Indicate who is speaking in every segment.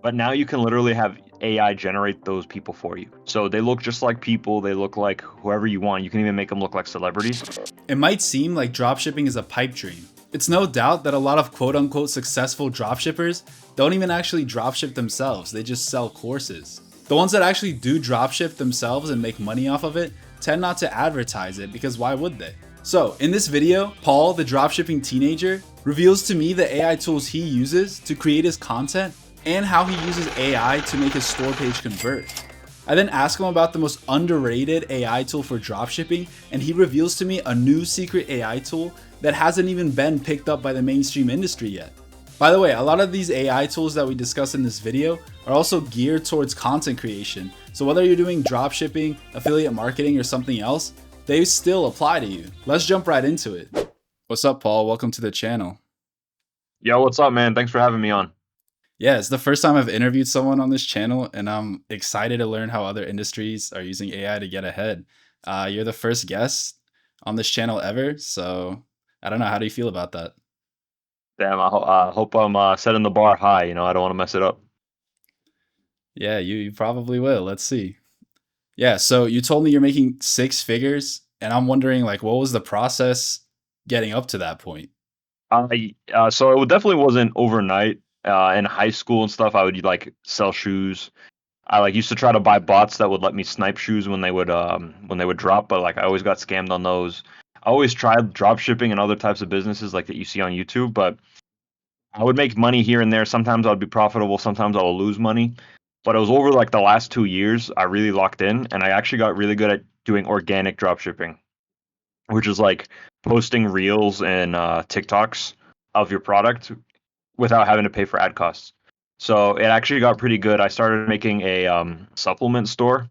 Speaker 1: But now you can literally have AI generate those people for you. So they look just like people. They look like whoever you want. You can even make them look like celebrities.
Speaker 2: It might seem like dropshipping is a pipe dream. It's no doubt that a lot of quote unquote successful dropshippers don't even actually dropship themselves, they just sell courses. The ones that actually do dropship themselves and make money off of it tend not to advertise it because why would they? So, in this video, Paul, the dropshipping teenager, reveals to me the AI tools he uses to create his content and how he uses AI to make his store page convert. I then ask him about the most underrated AI tool for dropshipping, and he reveals to me a new secret AI tool that hasn't even been picked up by the mainstream industry yet. By the way, a lot of these AI tools that we discuss in this video are also geared towards content creation, so whether you're doing dropshipping, affiliate marketing, or something else, they still apply to you. Let's jump right into it. What's up, Paul? Welcome to the channel.
Speaker 1: Yo, what's up, man? Thanks for having me on.
Speaker 2: Yeah, it's the first time I've interviewed someone on this channel, and I'm excited to learn how other industries are using AI to get ahead. You're the first guest on this channel ever, so I don't know. How do you feel about that?
Speaker 1: Damn, I hope I'm setting the bar high. I don't want to mess it up.
Speaker 2: Yeah, you probably will. Let's see. Yeah, so you told me you're making six figures, and I'm wondering, like, what was the process getting up to that point?
Speaker 1: So it definitely wasn't overnight. In high school and stuff, I would like sell shoes. I like used to try to buy bots that would let me snipe shoes when they would drop, but like I always got scammed on those. I always tried drop shipping and other types of businesses like that you see on YouTube, but I would make money here and there. Sometimes I would be profitable, sometimes I would lose money. But it was over like the last 2 years, I really locked in and I actually got really good at doing organic drop shipping, which is like posting reels and TikToks of your product without having to pay for ad costs. So it actually got pretty good. I started making a supplement store,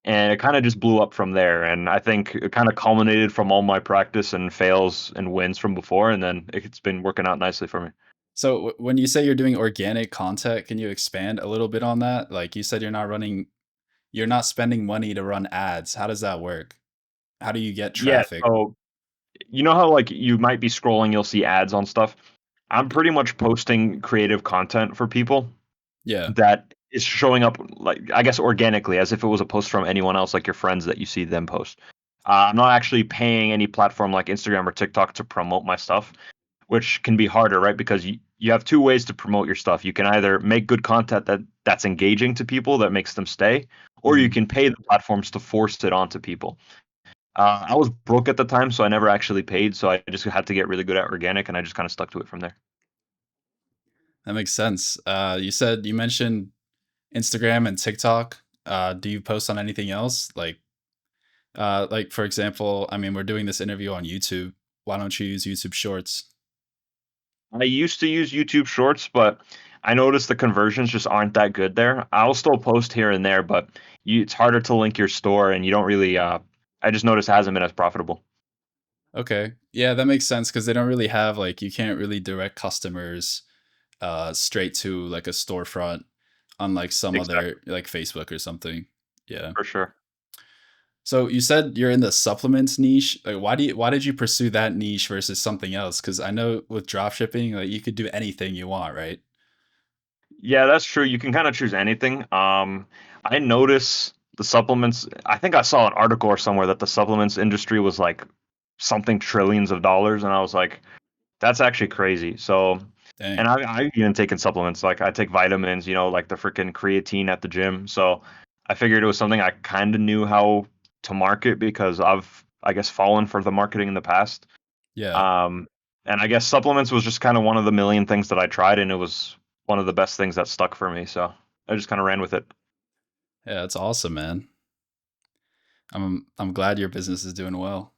Speaker 1: and it kind of just blew up from there. And I think it kind of culminated from all my practice and fails and wins from before, and then it's been working out nicely for me.
Speaker 2: So when you say you're doing organic content, can you expand a little bit on that? Like you said, you're not spending money to run ads. How does that work? How do you get
Speaker 1: Yeah.
Speaker 2: traffic?
Speaker 1: So you know how like you might be scrolling, you'll see ads on stuff. I'm pretty much posting creative content for people
Speaker 2: Yeah.
Speaker 1: that is showing up like I guess organically as if it was a post from anyone else, like your friends that you see them post. I'm not actually paying any platform like Instagram or TikTok to promote my stuff, which can be harder, right? Because you have two ways to promote your stuff. You can either make good content that's engaging to people that makes them stay, or you
Speaker 2: Mhm.
Speaker 1: can pay the platforms to force it onto people. I was broke at the time, so I never actually paid. So I just had to get really good at organic, and I just kind of stuck to it from there.
Speaker 2: That makes sense. You mentioned Instagram and TikTok. Do you post on anything else? Like for example, I mean, we're doing this interview on YouTube. Why don't you use YouTube Shorts?
Speaker 1: I used to use YouTube Shorts, but I noticed the conversions just aren't that good there. I'll still post here and there, but it's harder to link your store, and you don't really. I just noticed it hasn't been as profitable.
Speaker 2: Okay. Yeah, that makes sense because they don't really have like you can't really direct customers straight to like a storefront unlike some
Speaker 1: Exactly,
Speaker 2: other like Facebook or something. Yeah.
Speaker 1: for sure.
Speaker 2: So you said you're in the supplements niche. Like why did you pursue that niche versus something else? Because I know with dropshipping, like you could do anything you want, right?
Speaker 1: Yeah, that's true. You can kind of choose anything. I notice the supplements. I think I saw an article or somewhere that the supplements industry was like something trillions of dollars, and I was like, that's actually crazy. So, and
Speaker 2: Dang.
Speaker 1: I've even taken supplements. Like I take vitamins, like the freaking creatine at the gym. So I figured it was something I kind of knew how to market because I guess, fallen for the marketing in the past.
Speaker 2: Yeah.
Speaker 1: Um, and I guess supplements was just kind of one of the million things that I tried, and it was one of the best things that stuck for me. So I just kind of ran with it.
Speaker 2: Yeah, that's awesome, man. I'm glad your business is doing well.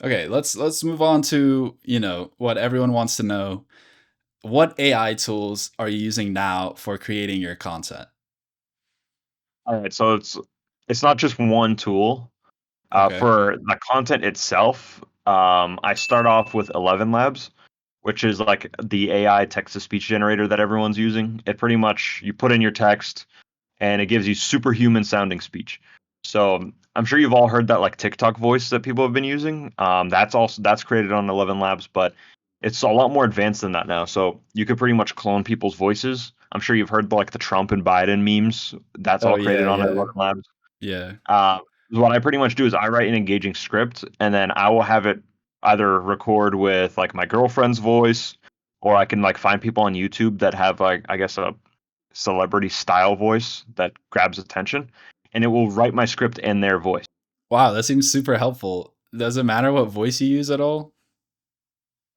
Speaker 2: Okay, let's move on to, what everyone wants to know. What AI tools are you using now for creating your content?
Speaker 1: All right, so it's not just one tool.
Speaker 2: Okay.
Speaker 1: For the content itself, I start off with 11 Labs, which is like the AI text to speech generator that everyone's using. It pretty much you put in your text and it gives you superhuman sounding speech. So I'm sure you've all heard that like TikTok voice that people have been using. That's created on 11 Labs, but It's a lot more advanced than that now. So you could pretty much clone people's voices. I'm sure you've heard like the Trump and Biden memes. That's
Speaker 2: Oh
Speaker 1: all created
Speaker 2: yeah,
Speaker 1: on
Speaker 2: yeah,
Speaker 1: Eleven Labs.
Speaker 2: yeah.
Speaker 1: Uh, what I pretty much do is I write an engaging script, and then I will have it either record with like my girlfriend's voice, or I can like find people on YouTube that have like I guess a celebrity style voice that grabs attention, and it will write my script in their voice.
Speaker 2: Wow, that seems super helpful. Does it matter what voice you use at all?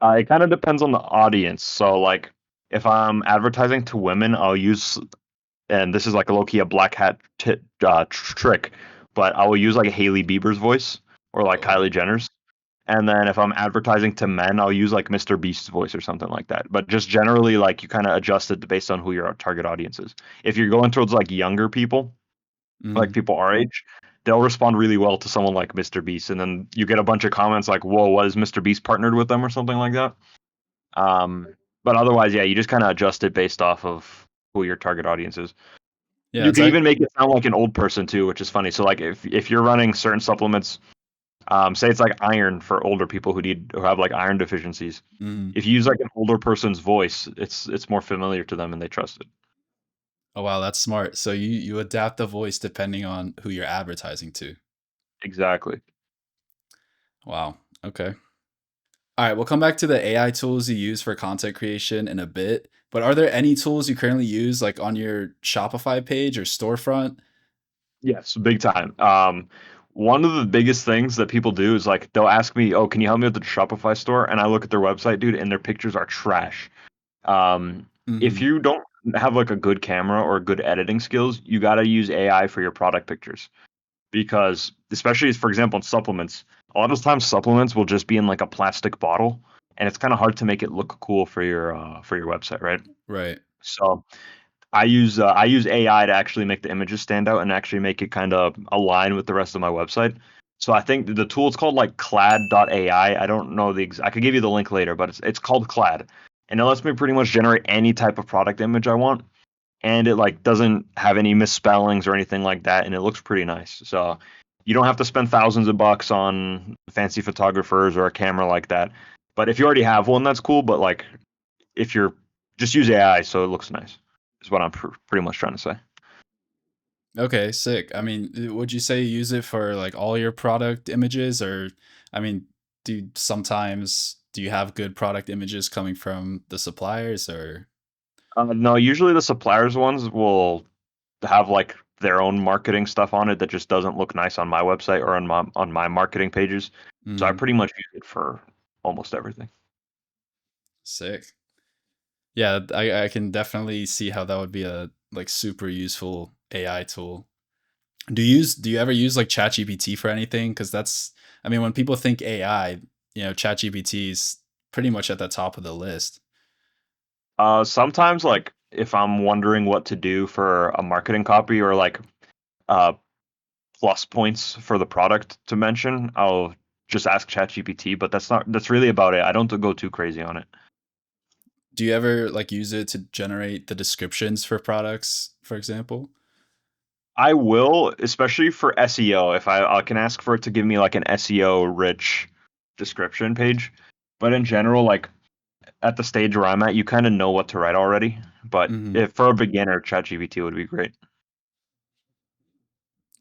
Speaker 1: It kind of depends on the audience. So like if I'm advertising to women, I'll use, and this is like a low key a black hat trick, but I will use like a Haley Bieber's voice or like
Speaker 2: Oh,
Speaker 1: Kylie Jenner's. And then if I'm advertising to men, I'll use like Mr. Beast's voice or something like that. But just generally, like you kind of adjust it based on who your target audience is. If you're going towards like younger people, like
Speaker 2: mhm.
Speaker 1: people our age, they'll respond really well to someone like Mr. Beast. And then you get a bunch of comments like, "Whoa, what is Mr. Beast partnered with them?" or something like that. Um, but otherwise, yeah, you just kind of adjust it based off of who your target audience is.
Speaker 2: Yeah,
Speaker 1: You
Speaker 2: it's
Speaker 1: can
Speaker 2: like
Speaker 1: even make it sound like an old person too, which is funny. So like if you're running certain supplements, say it's like iron for older people who have like iron deficiencies.
Speaker 2: mhm.
Speaker 1: If you use like an older person's voice, it's more familiar to them and they trust it.
Speaker 2: Oh wow, that's smart. So you adapt the voice depending on who you're advertising to.
Speaker 1: Exactly.
Speaker 2: Wow. Okay. All right, we'll come back to the AI tools you use for content creation in a bit. But are there any tools you currently use like on your Shopify page or storefront?
Speaker 1: Yes, big time. One of the biggest things that people do is like they'll ask me, "Oh, can you help me with the Shopify store?" And I look at their website, dude, and their pictures are trash. If
Speaker 2: Mhm.
Speaker 1: you don't have like a good camera or good editing skills, you got to use AI for your product pictures because, especially for example, in supplements, a lot of times supplements will just be in like a plastic bottle, and it's kind of hard to make it look cool for your website, right?
Speaker 2: Right.
Speaker 1: So I use AI to actually make the images stand out and actually make it kind of align with the rest of my website. So I think the tool is called like Clad.ai. I don't know I could give you the link later, but it's called Clad, and it lets me pretty much generate any type of product image I want, and it like doesn't have any misspellings or anything like that, and it looks pretty nice. So you don't have to spend thousands of bucks on fancy photographers or a camera like that. But if you already have one, that's cool. But like if you're just use AI so it looks nice is what I'm pretty much trying to say.
Speaker 2: Okay, sick. I mean, would you say you use it for like all your product images or I mean, do you have good product images coming from the suppliers or
Speaker 1: No, usually the suppliers ones will have like their own marketing stuff on it that just doesn't look nice on my website or on my marketing pages. So I
Speaker 2: Mhm.
Speaker 1: pretty much use it for almost everything.
Speaker 2: Sick. Yeah, I can definitely see how that would be a like super useful AI tool. Do you ever use like ChatGPT for anything? Because that's I mean, when people think AI, ChatGPT is pretty much at the top of the list.
Speaker 1: Sometimes like if I'm wondering what to do for a marketing copy or like uh plus points for the product to mention, I'll just ask ChatGPT, but that's really about it. I don't go too crazy on it.
Speaker 2: Do you ever like use it to generate the descriptions for products, for example?
Speaker 1: I will, especially for SEO. If I can ask for it to give me like an SEO rich description page, but in general, like at the stage where I'm at, you kind of know what to write already. But
Speaker 2: Hmm.
Speaker 1: if for a beginner, ChatGPT would be great.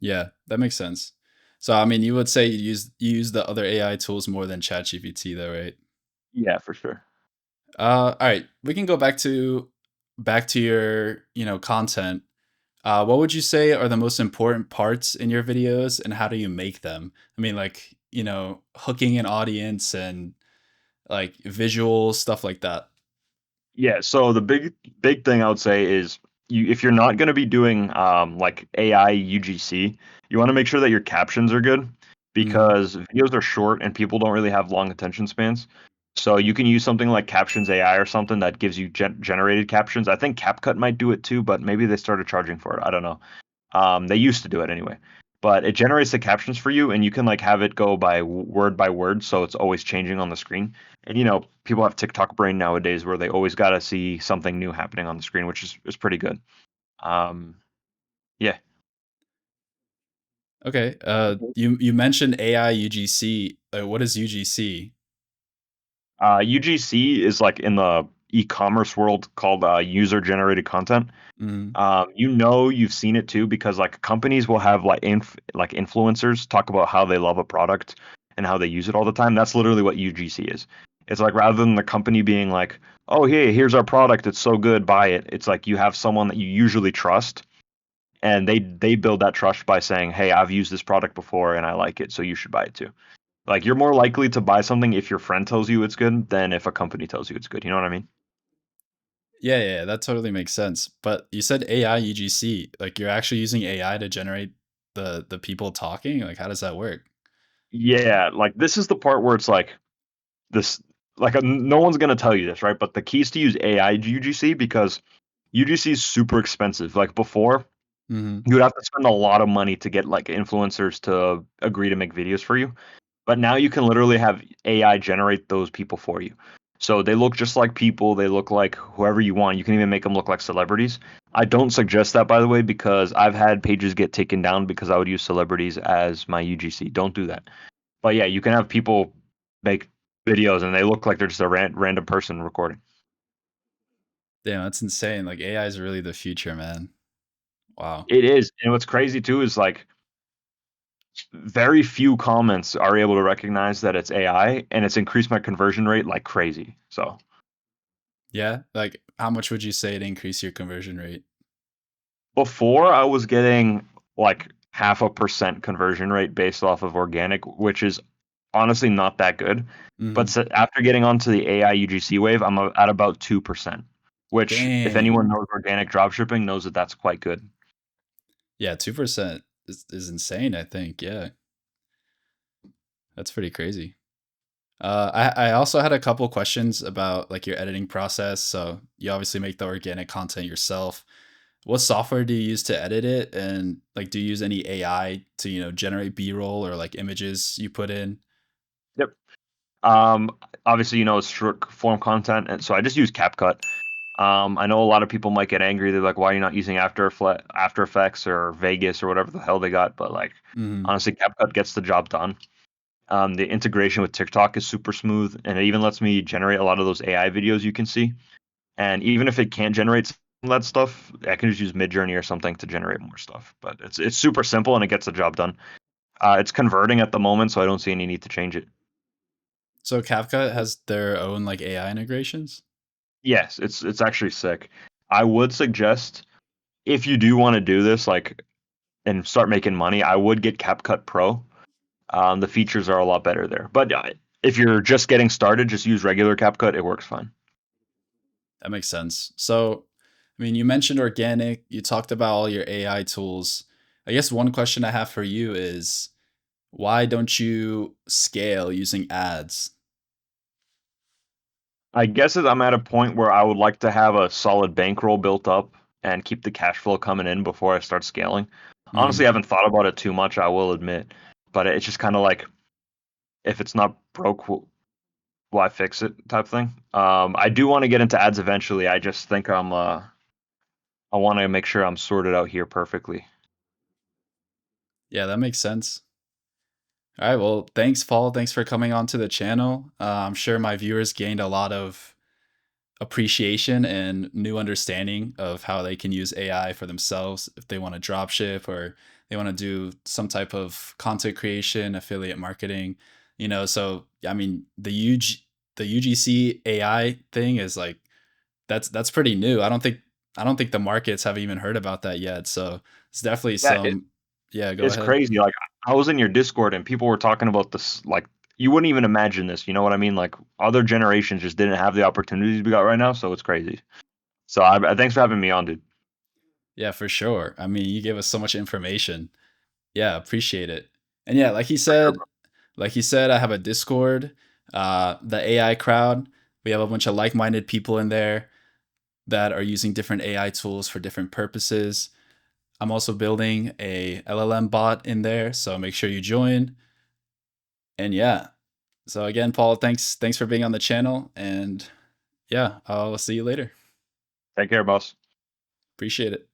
Speaker 2: Yeah, that makes sense. So I mean, you would say you use the other AI tools more than ChatGPT, though, right?
Speaker 1: Yeah, for sure.
Speaker 2: All right, we can go back to your content. What would you say are the most important parts in your videos, and how do you make them? I mean, like hooking an audience and like visual stuff like that.
Speaker 1: Yeah, so the big thing I would say is if you're not going to be doing like AI UGC, you want to make sure that your captions are good
Speaker 2: Hmm.
Speaker 1: because videos are short and people don't really have long attention spans. So you can use something like Captions AI or something that gives you generated captions. I think CapCut might do it too, but maybe they started charging for it. I don't know. They used to do it anyway, but it generates the captions for you, and you can like have it go by word, so it's always changing on the screen. And people have TikTok brain nowadays, where they always got to see something new happening on the screen, which is pretty good. Um, yeah.
Speaker 2: Okay. You mentioned AI UGC. What is UGC?
Speaker 1: UGC is like in the e-commerce world called user-generated content.
Speaker 2: Mm,
Speaker 1: You've seen it too because like companies will have like influencers talk about how they love a product and how they use it all the time. That's literally what UGC is. It's like rather than the company being like, "Oh, hey, here's our product. It's so good, buy it." It's like you have someone that you usually trust, and they build that trust by saying, "Hey, I've used this product before and I like it, so you should buy it too." Like you're more likely to buy something if your friend tells you it's good than if a company tells you it's good. You know what I mean?
Speaker 2: yeah, yeah, that totally makes sense. But you said AI UGC, like you're actually using AI to generate the people talking. Like, how does that work?
Speaker 1: Yeah, like this is the part where it's like this no one's going to tell you this, right? But the key is to use AI UGC because UGC is super expensive. Like before,
Speaker 2: Hmm.
Speaker 1: you would have to spend a lot of money to get like influencers to agree to make videos for you. But now you can literally have AI generate those people for you. So they look just like people, they look like whoever you want. You can even make them look like celebrities. I don't suggest that, by the way, because I've had pages get taken down because I would use celebrities as my UGC. Don't do that. But yeah, you can have people make videos and they look like they're just a random person recording.
Speaker 2: Damn, that's insane. Like AI is really the future, man. Wow.
Speaker 1: It is. And what's crazy too is like very few comments are able to recognize that it's AI, and it's increased my conversion rate like crazy. So
Speaker 2: Yeah. Like, how much would you say to increase your conversion rate?
Speaker 1: before I was getting like 0.5% conversion rate based off of organic, which is honestly not that good. But
Speaker 2: Hmm.
Speaker 1: after getting onto the AI UGC wave, I'm at about 2%, which if
Speaker 2: Dang.
Speaker 1: anyone knows organic dropshipping knows that that's quite good.
Speaker 2: Yeah, 2% is insane, I think. Yeah, that's pretty crazy. I also had a couple questions about like your editing process. So you obviously make the organic content yourself. What software do you use to edit it? And like, do you use any AI to, generate B-roll or like images you put in?
Speaker 1: Yep. Um, Obviously, it's short form content, and so I just use CapCut. I know a lot of people might get angry. They're like, "Why are you not using After Effects or Vegas or whatever the hell they got?" But like,
Speaker 2: Hmm.
Speaker 1: honestly, CapCut gets the job done. The integration with TikTok is super smooth, and it even lets me generate a lot of those AI videos you can see. And even if it can't generate some of that stuff, I can just use Midjourney or something to generate more stuff. But it's super simple and it gets the job done. It's converting at the moment, so I don't see any need to change it.
Speaker 2: So CapCut has their own like AI integrations.
Speaker 1: Yes, it's actually sick. I would suggest if you do want to do this, like and start making money, I would get CapCut Pro. The features are a lot better there. But if you're just getting started, just use regular CapCut. It works fine.
Speaker 2: That makes sense. So, I mean, you mentioned organic, you talked about all your AI tools. I guess one question I have for you is why don't you scale using ads?
Speaker 1: I guess I'm at a point where I would like to have a solid bankroll built up and keep the cash flow coming in before I start scaling. Honestly, I
Speaker 2: Hmm.
Speaker 1: haven't thought about it too much, I will admit, but it's just kind of like if it's not broke, why fix it type thing. I do want to get into ads eventually. I just think I want to make sure I'm sorted out here perfectly.
Speaker 2: Yeah, that makes sense. All right. Well, thanks, Paul. Thanks for coming on to the channel. I'm sure my viewers gained a lot of appreciation and new understanding of how they can use AI for themselves if they want to drop ship or they want to do some type of content creation, affiliate marketing, so I mean the UGC AI thing is like that's pretty new. I don't think the markets have even heard about that yet. So it's definitely
Speaker 1: Yeah,
Speaker 2: some. Yeah, go
Speaker 1: it's
Speaker 2: ahead.
Speaker 1: crazy. Like I was in your Discord and people were talking about this. Like you wouldn't even imagine this. You know what I mean? Like other generations just didn't have the opportunities we got right now. So it's crazy. So thanks for having me on, dude.
Speaker 2: Yeah, for sure. I mean, you gave us so much information. Yeah, appreciate it. And yeah, like he said, I have a Discord, the AI crowd. We have a bunch of like-minded people in there that are using different AI tools for different purposes. I'm also building a LLM bot in there, so make sure you join. And yeah, so again, Paul, thanks for being on the channel, and yeah, I'll see you later.
Speaker 1: Take care, boss.
Speaker 2: Appreciate it.